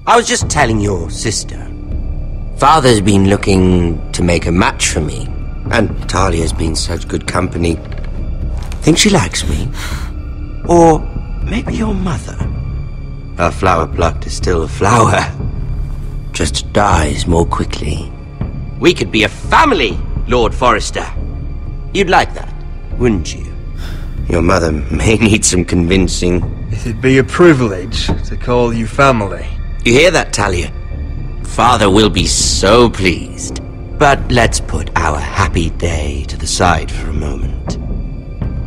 I was just telling your sister. Father's been looking to make a match for me, and Talia's been such good company. Think she likes me? Or maybe your mother? A flower plucked is still a flower, just dies more quickly. We could be a family, Lord Forrester. You'd like that, wouldn't you? Your mother may need some convincing. It'd be a privilege to call you family. You hear that, Talia? Father will be so pleased. But let's put our happy day to the side for a moment.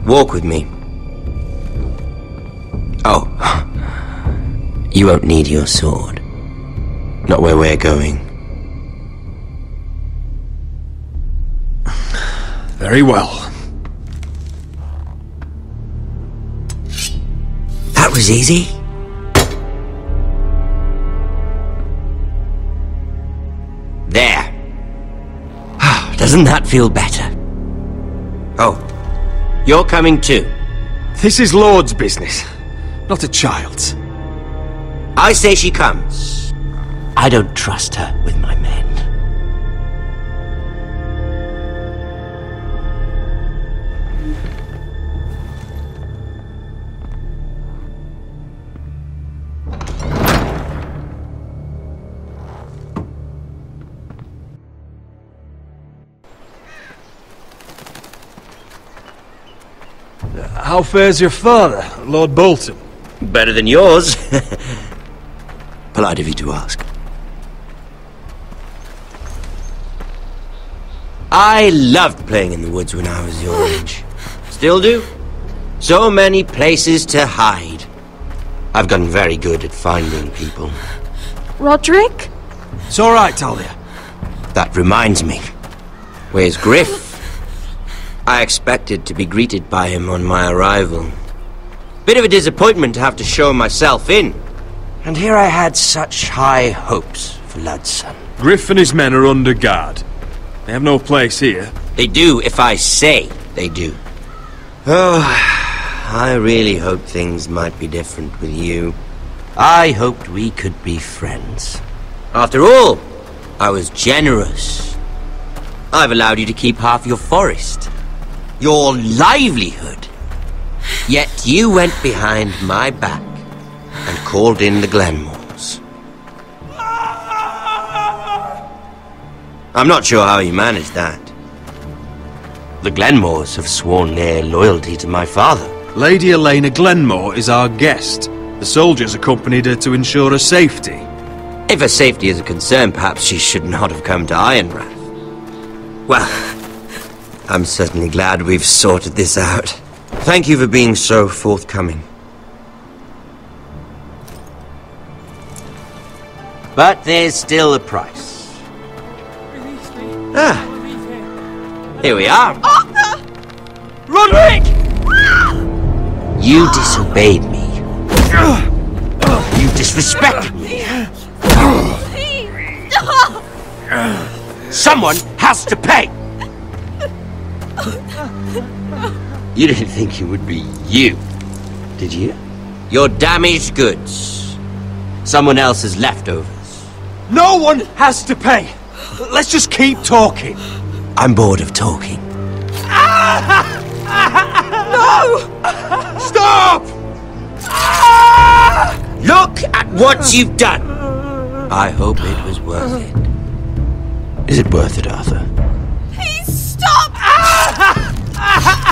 Walk with me. Oh, you won't need your sword. Not where we're going. Very well. That was easy. There. Doesn't that feel better? Oh, you're coming too. This is Lord's business, not a child's. I say she comes. I don't trust her with my men. How fares your father, Lord Bolton? Better than yours. Polite of you to ask. I loved playing in the woods when I was your age. Still do. So many places to hide. I've gotten very good at finding people. Roderick? It's all right, Talia. That reminds me. Where's Griff? I expected to be greeted by him on my arrival. Bit of a disappointment to have to show myself in. And here I had such high hopes for Ludson. Griff and his men are under guard. They have no place here. They do if I say they do. Oh, I really hoped things might be different with you. I hoped we could be friends. After all, I was generous. I've allowed you to keep half your forest. Your livelihood. Yet you went behind my back and called in the Glenmores. I'm not sure how you managed that. The Glenmores have sworn their loyalty to my father. Lady Elena Glenmore is our guest. The soldiers accompanied her to ensure her safety. If her safety is a concern, perhaps she should not have come to Ironrath. Well, I'm certainly glad we've sorted this out. Thank you for being so forthcoming. But there's still a price. Ah, here we are. Arthur! Roderick! You disobeyed me. You disrespected me. Someone has to pay. You didn't think it would be you, did you? Your damaged goods. Someone else's leftovers. No one has to pay. Let's just keep talking. I'm bored of talking. No! Stop! Look at what you've done. I hope it was worth it. Is it worth it, Arthur? Please stop!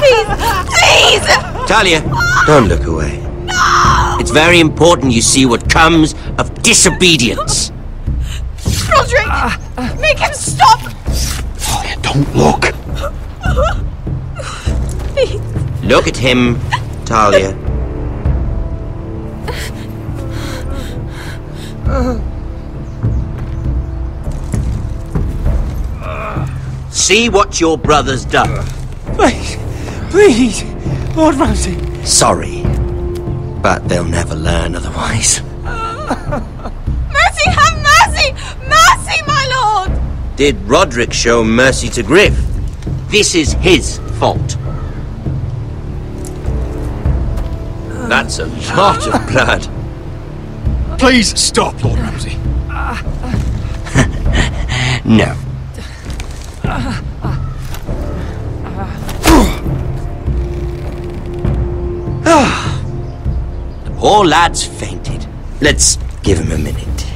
Please! Please! Talia, don't look away. No! It's very important you see what comes of disobedience. Roderick! Make him stop! Talia, don't look. Please. Look at him, Talia. See what your brother's done. Please, please, Lord Ramsay. Sorry, but they'll never learn otherwise. Mercy, have mercy! Mercy, my lord! Did Roderick show mercy to Griff? This is his fault. That's a lot of blood. Please stop, Lord Ramsay. No. The poor lad's fainted. Let's give him a minute.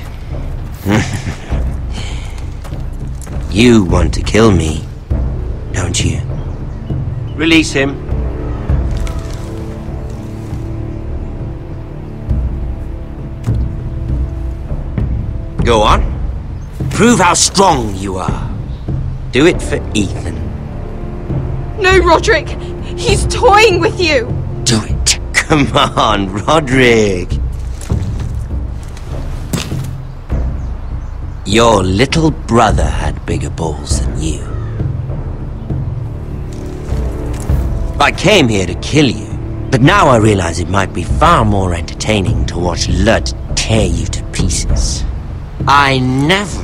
You want to kill me, don't you? Release him. Go on. Prove how strong you are. Do it for Ethan. No, Roderick! He's toying with you! Do it. Come on, Roderick. Your little brother had bigger balls than you. I came here to kill you, but now I realize it might be far more entertaining to watch Lud tear you to pieces. I never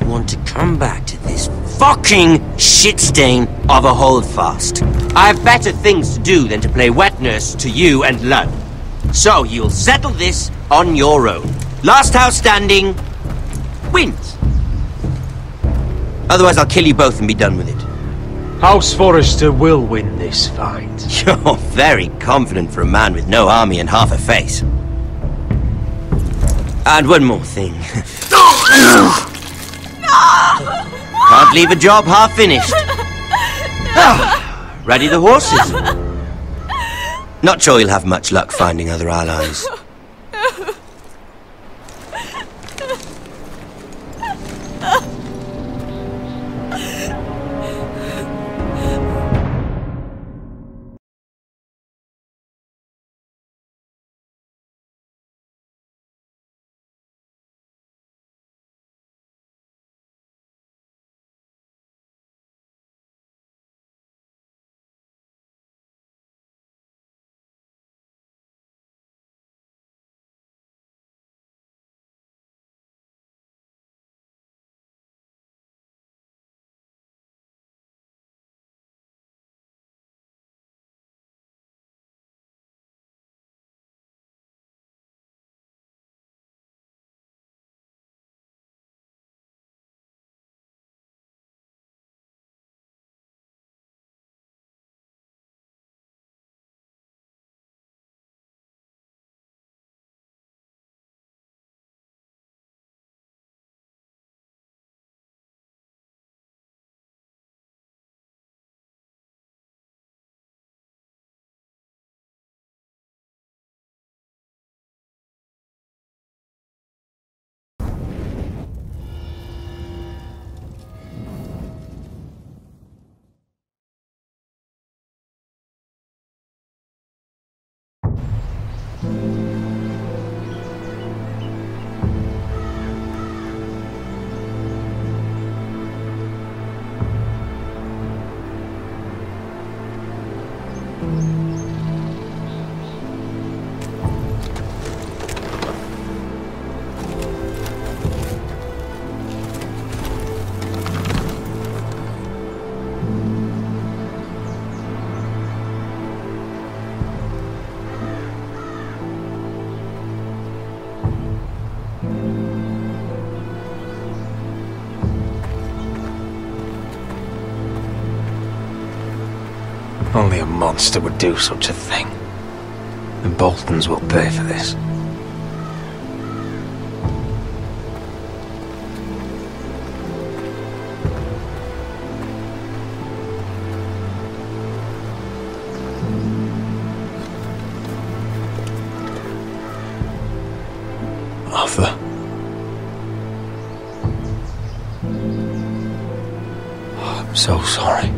want to come back to this fucking shit stain of a holdfast. I have better things to do than to play wet nurse to you and Lud. So you'll settle this on your own. Last house standing wins. Otherwise I'll kill you both and be done with it. House Forrester will win this fight. You're very confident for a man with no army and half a face. And one more thing. Can't leave a job half finished. Ready the horses? Not sure you'll have much luck finding other allies. Only a monster would do such a thing. The Boltons will pay for this. Arthur. Oh, I'm so sorry.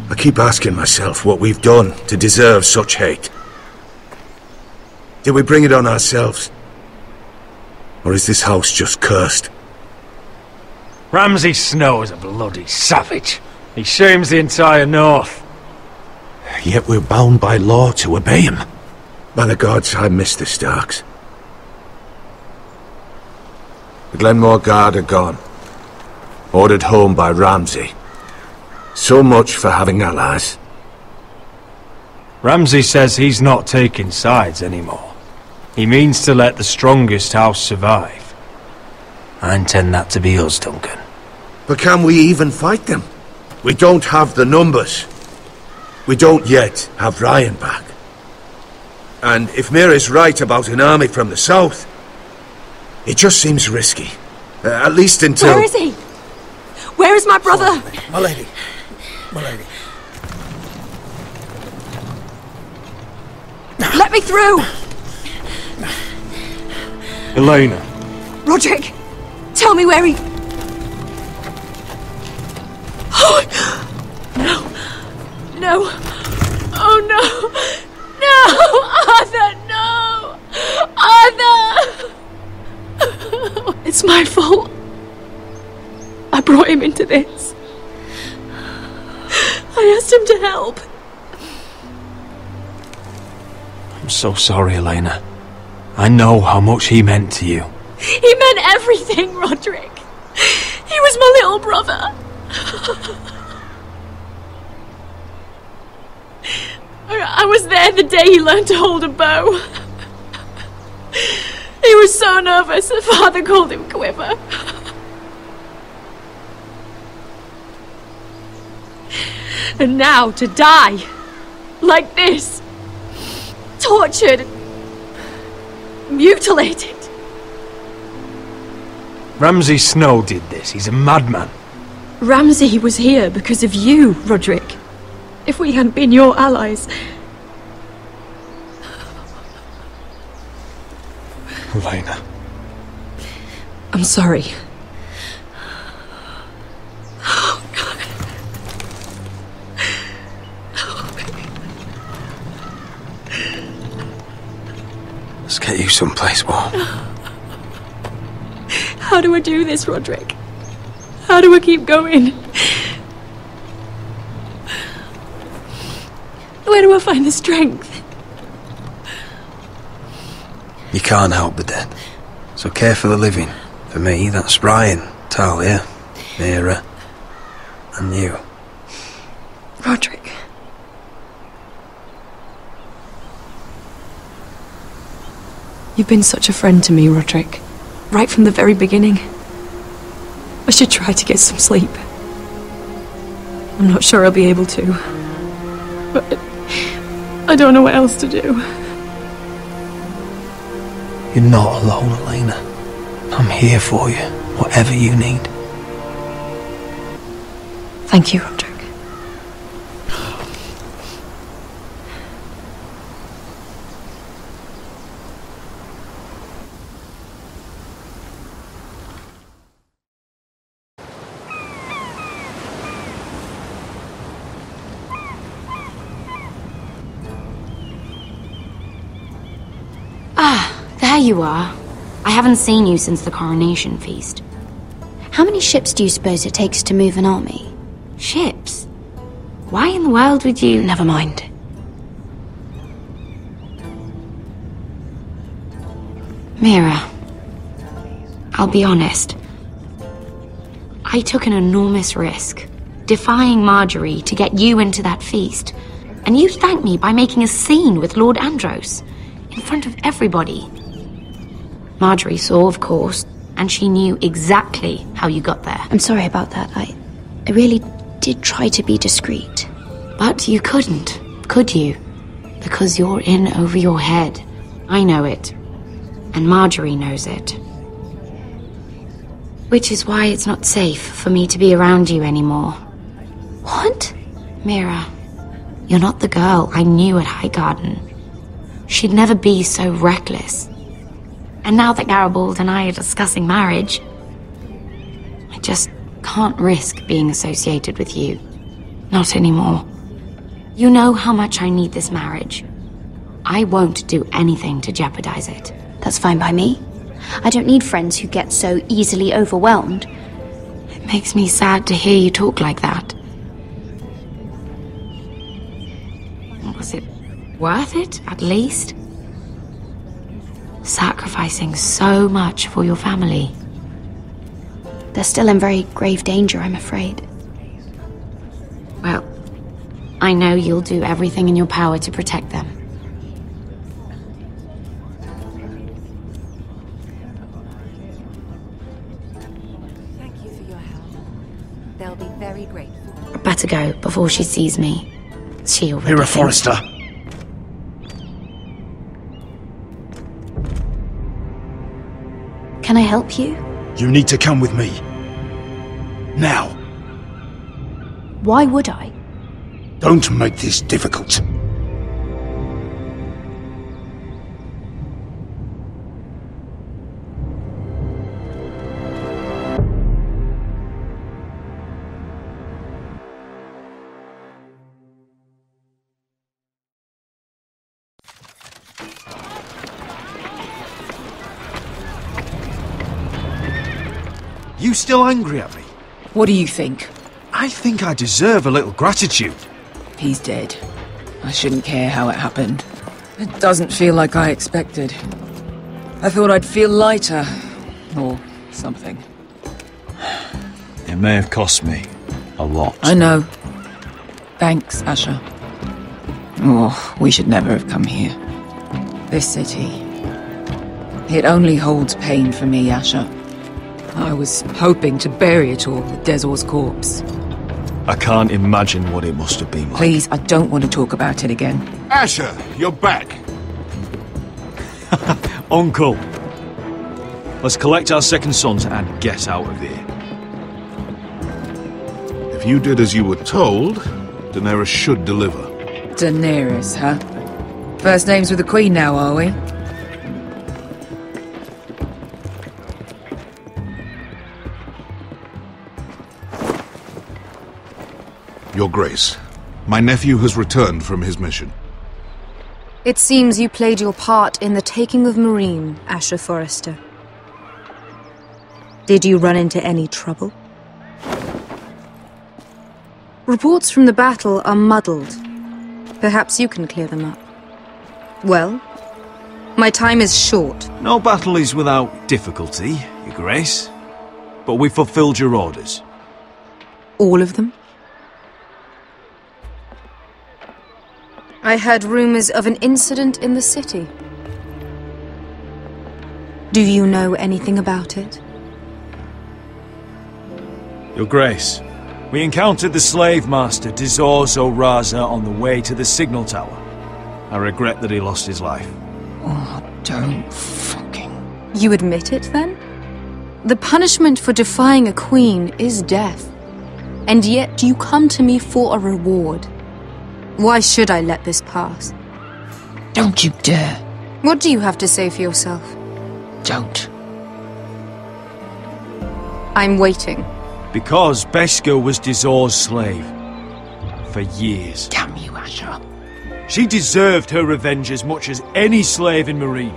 I keep asking myself what we've done to deserve such hate. Did we bring it on ourselves? Or is this house just cursed? Ramsay Snow is a bloody savage. He shames the entire North. Yet we're bound by law to obey him. By the gods, I miss the Starks. The Glenmore Guard are gone. Ordered home by Ramsay. So much for having allies. Ramsay says he's not taking sides anymore. He means to let the strongest house survive. I intend that to be us, Duncan. But can we even fight them? We don't have the numbers. We don't yet have Ryan back. And if Mira's right about an army from the south, it just seems risky. At least until... Where is he? Where is my brother? My lady. My lady. Let me through! Elena. Roderick, tell me where he... Oh, no. No. Oh, no. No! Arthur, no! Arthur! It's my fault. I brought him into this. I asked him to help. I'm so sorry, Elena. I know how much he meant to you. He meant everything, Roderick. He was my little brother. I was there the day he learned to hold a bow. He was so nervous that Father called him Quiver. And now to die like this, tortured, mutilated. Ramsay Snow did this. He's a madman. Ramsay was here because of you, Roderick. If we hadn't been your allies... Elena. I'm sorry. Oh, God. Let's get you someplace warm. How do I do this, Roderick? How do I keep going? Where do I find the strength? You can't help the dead, so care for the living. For me, that's Ryan, Talia, Mira, and you. Roderick. You've been such a friend to me, Roderick. Right from the very beginning. I should try to get some sleep. I'm not sure I'll be able to. But I don't know what else to do. You're not alone, Elena. I'm here for you, whatever you need. Thank you, Roderick. There you are. I haven't seen you since the coronation feast. How many ships do you suppose it takes to move an army? Ships? Why in the world would you... Never mind. Mira, I'll be honest. I took an enormous risk, defying Marjorie to get you into that feast. And you thanked me by making a scene with Lord Andros, in front of everybody. Marjorie saw, of course, and she knew exactly how you got there. I'm sorry about that. I really did try to be discreet. But you couldn't, could you? Because you're in over your head. I know it. And Marjorie knows it. Which is why it's not safe for me to be around you anymore. What? Mira, you're not the girl I knew at Highgarden. She'd never be so reckless. And now that Garibald and I are discussing marriage, I just can't risk being associated with you. Not anymore. You know how much I need this marriage. I won't do anything to jeopardize it. That's fine by me. I don't need friends who get so easily overwhelmed. It makes me sad to hear you talk like that. Was it worth it, at least? Sacrificing so much for your family. They're still in very grave danger, I'm afraid. Well, I know you'll do everything in your power to protect them. Thank you for your help. They'll be very grateful. Better go before she sees me. She already Mira thinks- Forrester. Can I help you? You need to come with me. Now. Why would I? Don't make this difficult. You still angry at me? What do you think? I think I deserve a little gratitude. He's dead. I shouldn't care how it happened. It doesn't feel like I expected. I thought I'd feel lighter. Or something. It may have cost me a lot. I know. Thanks, Asher. Oh, we should never have come here. This city. It only holds pain for me, Asher. I was hoping to bury it all with Dezor's corpse. I can't imagine what it must have been like. Please, I don't want to talk about it again. Asher, you're back. Uncle! Let's collect our second sons and get out of here. If you did as you were told, Daenerys should deliver. Daenerys, huh? First names with the Queen now, are we? Your Grace, my nephew has returned from his mission. It seems you played your part in the taking of Meereen, Asher Forrester. Did you run into any trouble? Reports from the battle are muddled. Perhaps you can clear them up. Well, my time is short. No battle is without difficulty, Your Grace. But we fulfilled your orders. All of them? I heard rumors of an incident in the city. Do you know anything about it? Your Grace, we encountered the slave master Dezor Zoraza on the way to the signal tower. I regret that he lost his life. Oh, don't fucking... You admit it, then? The punishment for defying a queen is death. And yet you come to me for a reward. Why should I let this pass? Don't you dare. What do you have to say for yourself? Don't. I'm waiting. Because Beskha was Dezor's slave. For years. Damn you, Asher. She deserved her revenge as much as any slave in Meereen.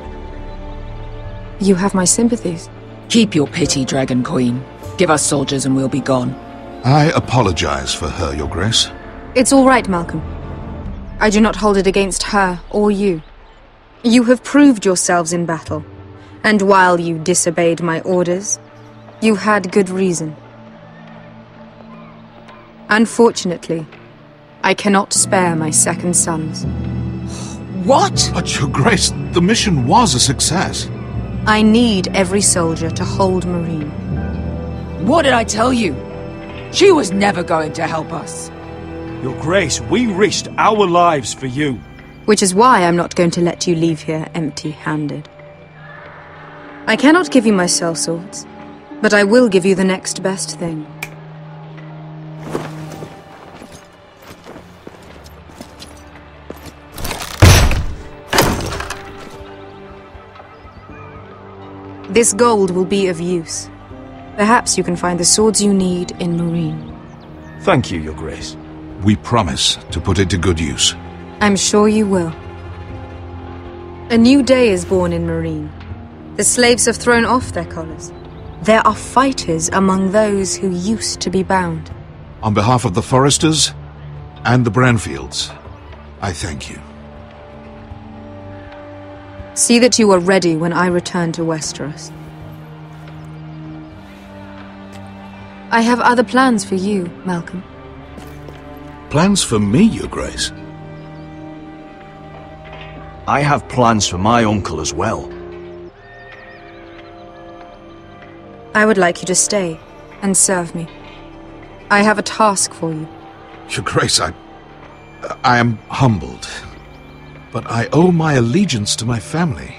You have my sympathies. Keep your pity, Dragon Queen. Give us soldiers and we'll be gone. I apologize for her, Your Grace. It's all right, Malcolm. I do not hold it against her or you. You have proved yourselves in battle, and while you disobeyed my orders, you had good reason. Unfortunately, I cannot spare my second sons. What? But, Your Grace, the mission was a success. I need every soldier to hold Meereen. What did I tell you? She was never going to help us. Your Grace, we risked our lives for you. Which is why I'm not going to let you leave here empty-handed. I cannot give you my sellswords, but I will give you the next best thing. This gold will be of use. Perhaps you can find the swords you need in Meereen. Thank you, Your Grace. We promise to put it to good use. I'm sure you will. A new day is born in Meereen. The slaves have thrown off their collars. There are fighters among those who used to be bound. On behalf of the Forresters and the Branfields, I thank you. See that you are ready when I return to Westeros. I have other plans for you, Malcolm. Plans for me, Your Grace? I have plans for my uncle as well. I would like you to stay and serve me. I have a task for you. Your Grace, I am humbled. But I owe my allegiance to my family.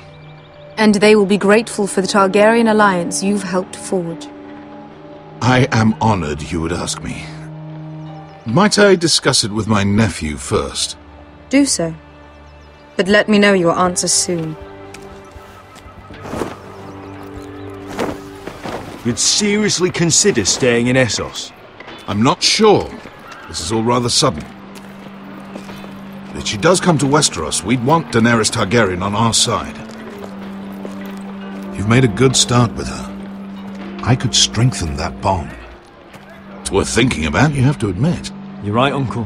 And they will be grateful for the Targaryen alliance you've helped forge. I am honored you would ask me. Might I discuss it with my nephew first? Do so. But let me know your answer soon. You'd seriously consider staying in Essos? I'm not sure. This is all rather sudden. But if she does come to Westeros, we'd want Daenerys Targaryen on our side. You've made a good start with her. I could strengthen that bond. It's worth thinking about, you have to admit. You're right, Uncle.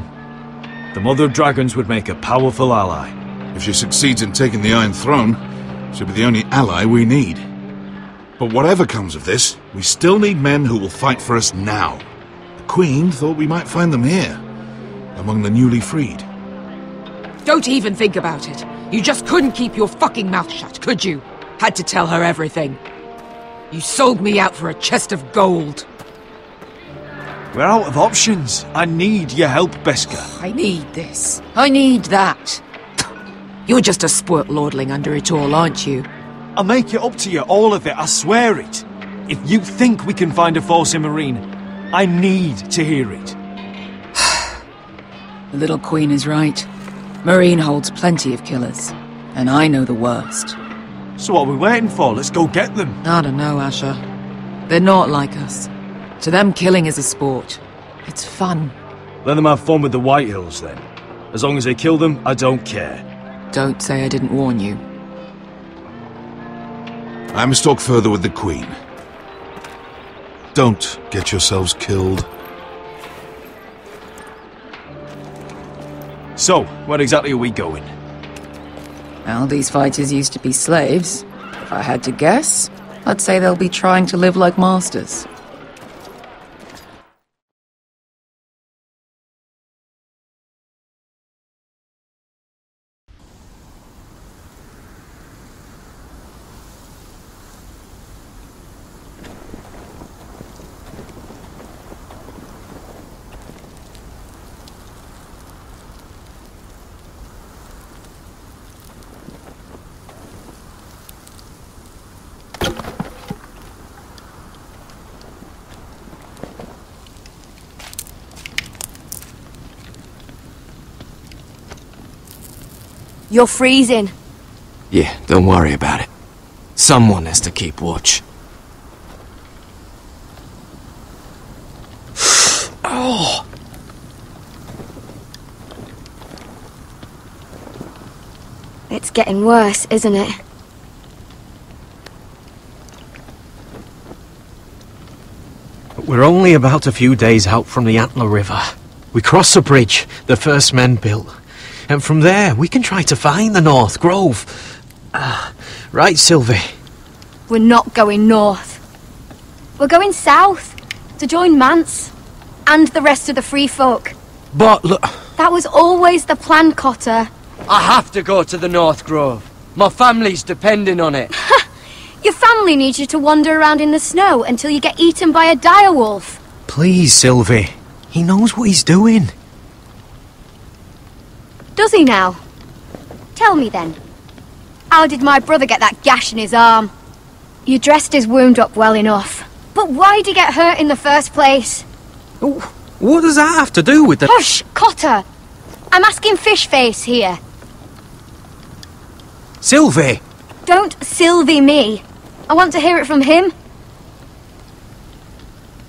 The Mother of Dragons would make a powerful ally. If she succeeds in taking the Iron Throne, she'll be the only ally we need. But whatever comes of this, we still need men who will fight for us now. The Queen thought we might find them here, among the newly freed. Don't even think about it. You just couldn't keep your fucking mouth shut, could you? Had to tell her everything. You sold me out for a chest of gold. We're out of options. I need your help, Beskha. I need this. I need that. You're just a spoilt lordling under it all, aren't you? I'll make it up to you, all of it, I swear it. If you think we can find a force in Marine, I need to hear it. The little queen is right. Marine holds plenty of killers, and I know the worst. So what are we waiting for? Let's go get them. I don't know, Asher. They're not like us. To them, killing is a sport. It's fun. Let them have fun with the White Hills, then. As long as they kill them, I don't care. Don't say I didn't warn you. I must talk further with the Queen. Don't get yourselves killed. So, where exactly are we going? Well, these fighters used to be slaves. If I had to guess, I'd say they'll be trying to live like masters. You're freezing. Yeah, don't worry about it. Someone has to keep watch. Oh! It's getting worse, isn't it? We're only about a few days out from the Antler River. We cross the bridge the first men built. And from there, we can try to find the North Grove. Right, Sylvie? We're not going north. We're going south, to join Mance, and the rest of the free folk. But look... That was always the plan, Cotter. I have to go to the North Grove. My family's depending on it. Your family needs you to wander around in the snow until you get eaten by a direwolf. Please, Sylvie. He knows what he's doing. Does he now? Tell me then. How did my brother get that gash in his arm? You dressed his wound up well enough. But why'd he get hurt in the first place? What does that have to do with the... Hush, Cotter! I'm asking Fishface here. Sylvie! Don't Sylvie me. I want to hear it from him.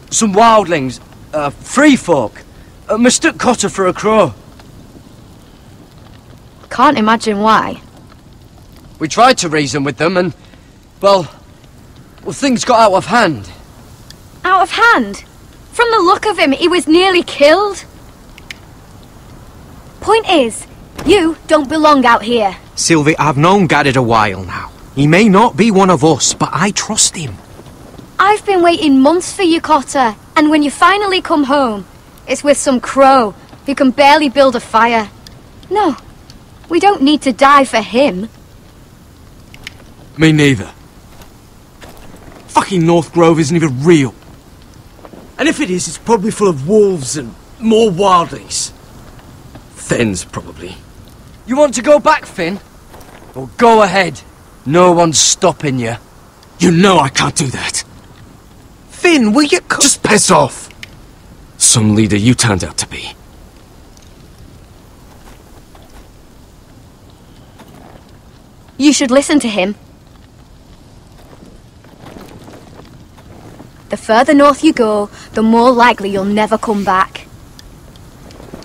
Some wildlings, free folk, mistook Cotter for a crow. Can't imagine why. We tried to reason with them and, well, things got out of hand. Out of hand? From the look of him, he was nearly killed. Point is, you don't belong out here. Sylvie, I've known Gaddard a while now. He may not be one of us, but I trust him. I've been waiting months for you, Cotter, and when you finally come home, it's with some crow who can barely build a fire. No, we don't need to die for him. Me neither. Fucking North Grove isn't even real. And if it is, it's probably full of wolves and more wildlings. Thens, probably. You want to go back, Finn? Well, go ahead. No one's stopping you. You know I can't do that. Finn, will you just piss off? Some leader you turned out to be. You should listen to him. The further north you go, the more likely you'll never come back.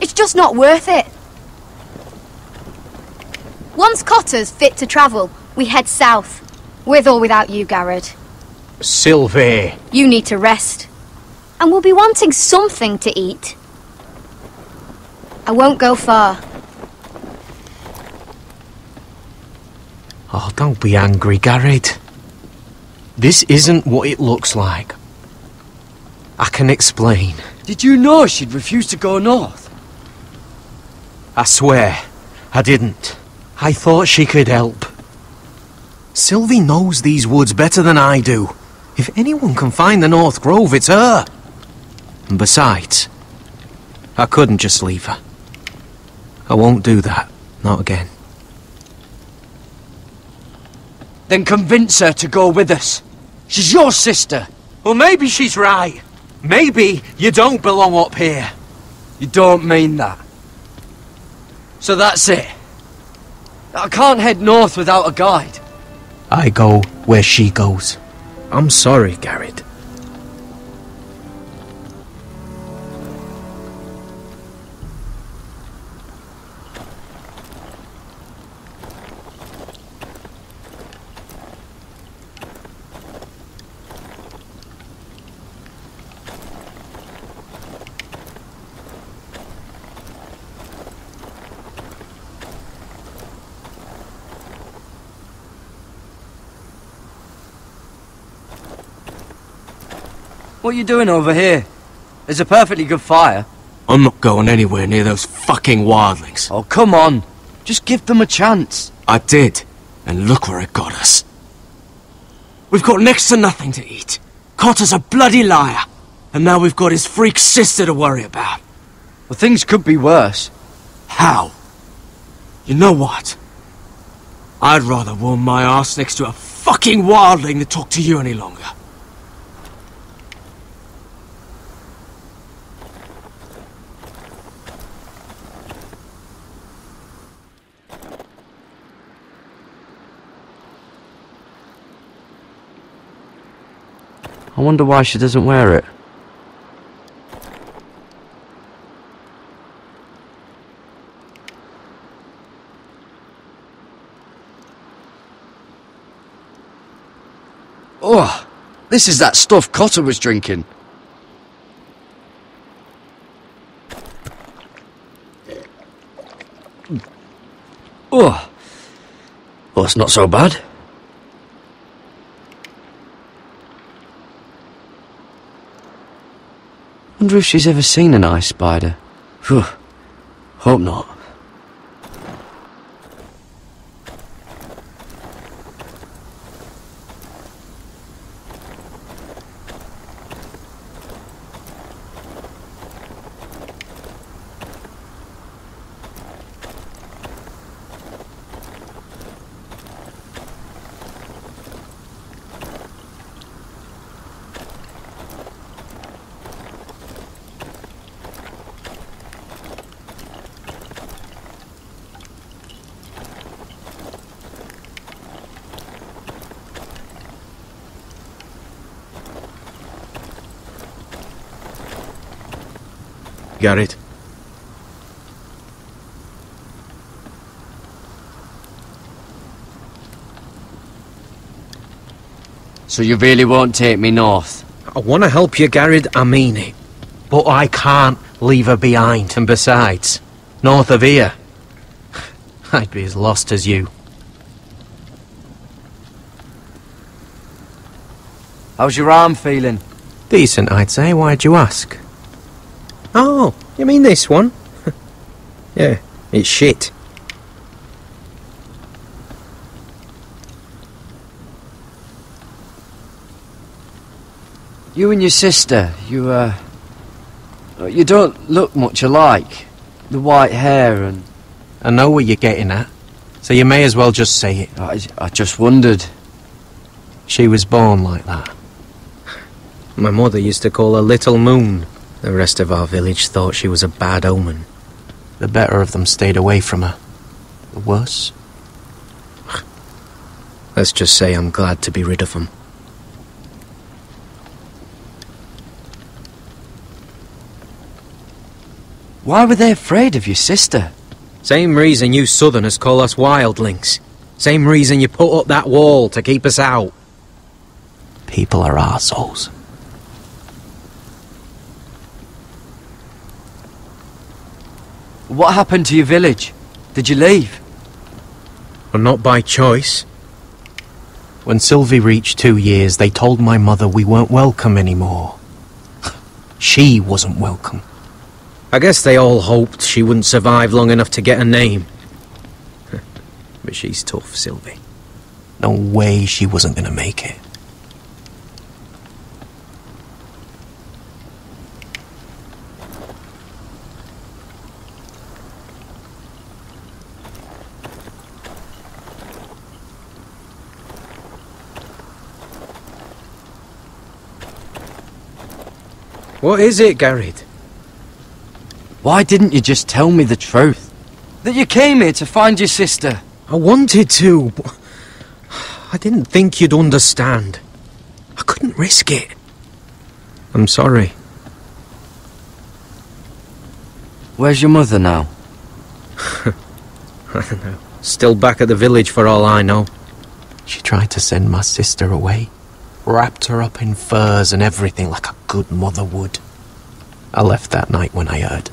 It's just not worth it. Once Cotter's fit to travel, we head south. With or without you, Garrett. Sylvie. You need to rest. And we'll be wanting something to eat. I won't go far. Oh, don't be angry, Garrett. This isn't what it looks like. I can explain. Did you know she'd refuse to go north? I swear, I didn't. I thought she could help. Sylvie knows these woods better than I do. If anyone can find the North Grove, it's her. And besides, I couldn't just leave her. I won't do that. Not again. Then convince her to go with us. She's your sister. Well, maybe she's right. Maybe you don't belong up here. You don't mean that. So that's it. I can't head north without a guide. I go where she goes. I'm sorry, Garrett. What are you doing over here? There's a perfectly good fire. I'm not going anywhere near those fucking wildlings. Oh, come on. Just give them a chance. I did, and look where it got us. We've got next to nothing to eat. Cotter's a bloody liar, and now we've got his freak sister to worry about. Well, things could be worse. How? You know what? I'd rather warm my arse next to a fucking wildling than talk to you any longer. I wonder why she doesn't wear it. Oh, this is that stuff Cotter was drinking. Oh, well, it's not so bad. Wonder if she's ever seen an ice spider. Phew. Hope not. Garrett. So you really won't take me north? I want to help you, Garrett, I mean it. But I can't leave her behind. And besides, north of here, I'd be as lost as you. How's your arm feeling? Decent, I'd say. Why'd you ask? Oh, you mean this one? Yeah, it's shit. You and your sister, you don't look much alike. The white hair and... I know what you're getting at, so you may as well just say it. I just wondered. She was born like that. My mother used to call her Little Moon. The rest of our village thought she was a bad omen. The better of them stayed away from her. The worse? Let's just say I'm glad to be rid of them. Why were they afraid of your sister? Same reason you Southerners call us wildlings. Same reason you put up that wall to keep us out. People are arseholes. What happened to your village? Did you leave? Well, not by choice. When Sylvie reached 2 years, they told my mother we weren't welcome anymore. She wasn't welcome. I guess they all hoped she wouldn't survive long enough to get a name. But she's tough, Sylvie. No way she wasn't gonna make it. What is it, Garrett? Why didn't you just tell me the truth? That you came here to find your sister? I wanted to, but I didn't think you'd understand. I couldn't risk it. I'm sorry. Where's your mother now? I don't know. Still back at the village for all I know. She tried to send my sister away. Wrapped her up in furs and everything like a good mother would. I left that night when I heard.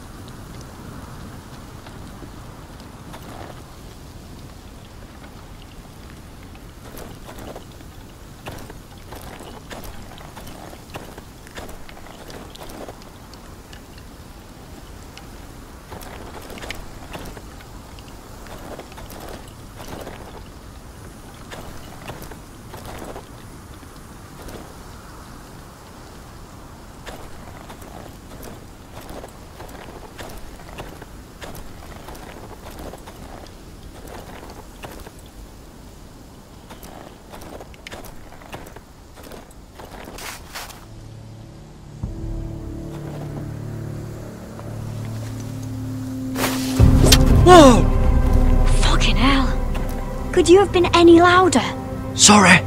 Whoa! Fucking hell. Could you have been any louder? Sorry.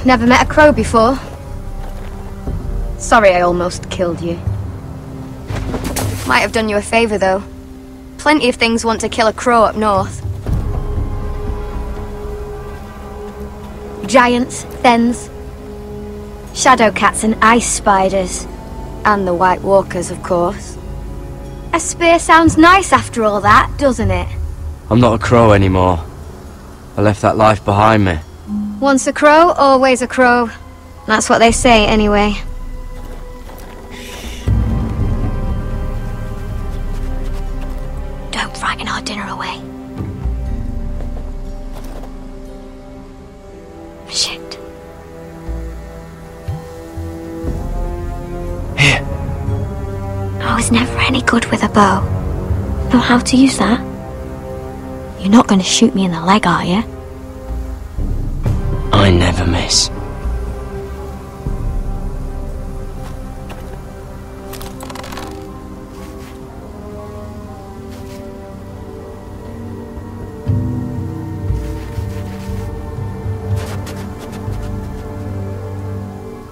Never met a crow before. Sorry I almost killed you. Might have done you a favour though. Plenty of things want to kill a crow up north. Giants, thens, shadow cats and ice spiders. And the White Walkers, of course. A spear sounds nice after all that, doesn't it? I'm not a crow anymore. I left that life behind me. Once a crow, always a crow. That's what they say, anyway. Don't frighten our dinner away. Shit. Here. I was never any good with a bow. Know how to use that? You're not going to shoot me in the leg, are you? I never miss.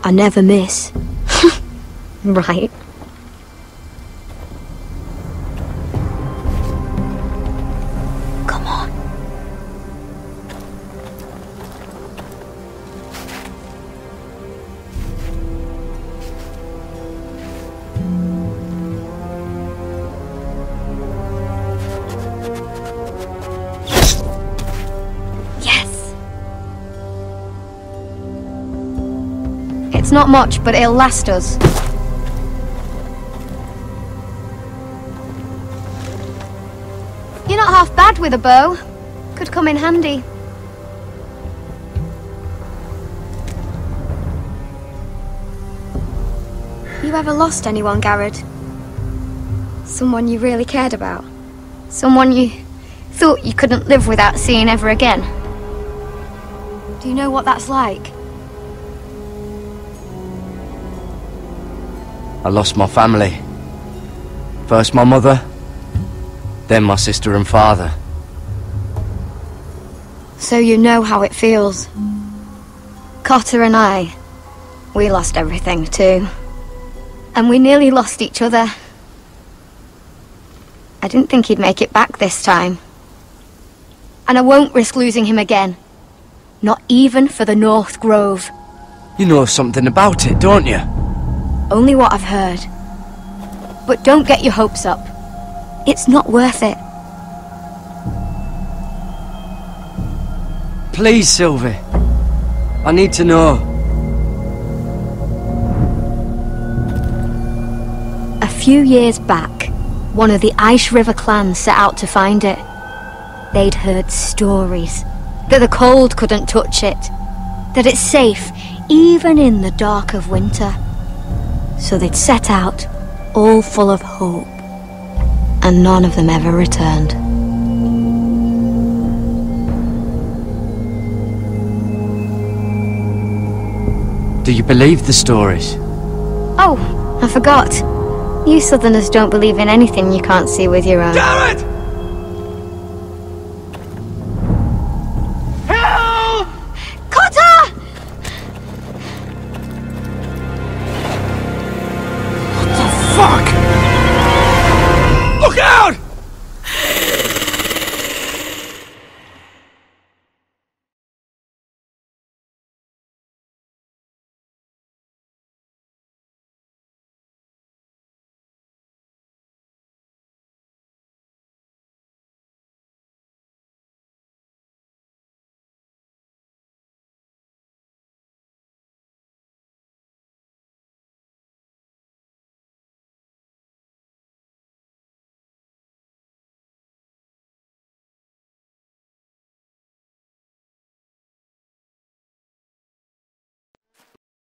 I never miss. Right. Come on. Yes. It's It's not much, but it'll last us. You're not half bad with a bow. Could come in handy. You ever lost anyone, Garrett? Someone you really cared about? Someone you thought you couldn't live without seeing ever again? Do you know what that's like? I lost my family. First my mother, then my sister and father. So you know how it feels. Cotter and I, we lost everything too. And we nearly lost each other. I didn't think he'd make it back this time. And I won't risk losing him again. Not even for the North Grove. You know something about it, don't you? Only what I've heard. But don't get your hopes up. It's not worth it. Please, Sylvie. I need to know. A few years back, one of the Ice River clans set out to find it. They'd heard stories that the cold couldn't touch it, that it's safe even in the dark of winter. So they'd set out, all full of hope, and none of them ever returned. Do you believe the stories? Oh, I forgot. You Southerners don't believe in anything you can't see with your own. Garrett!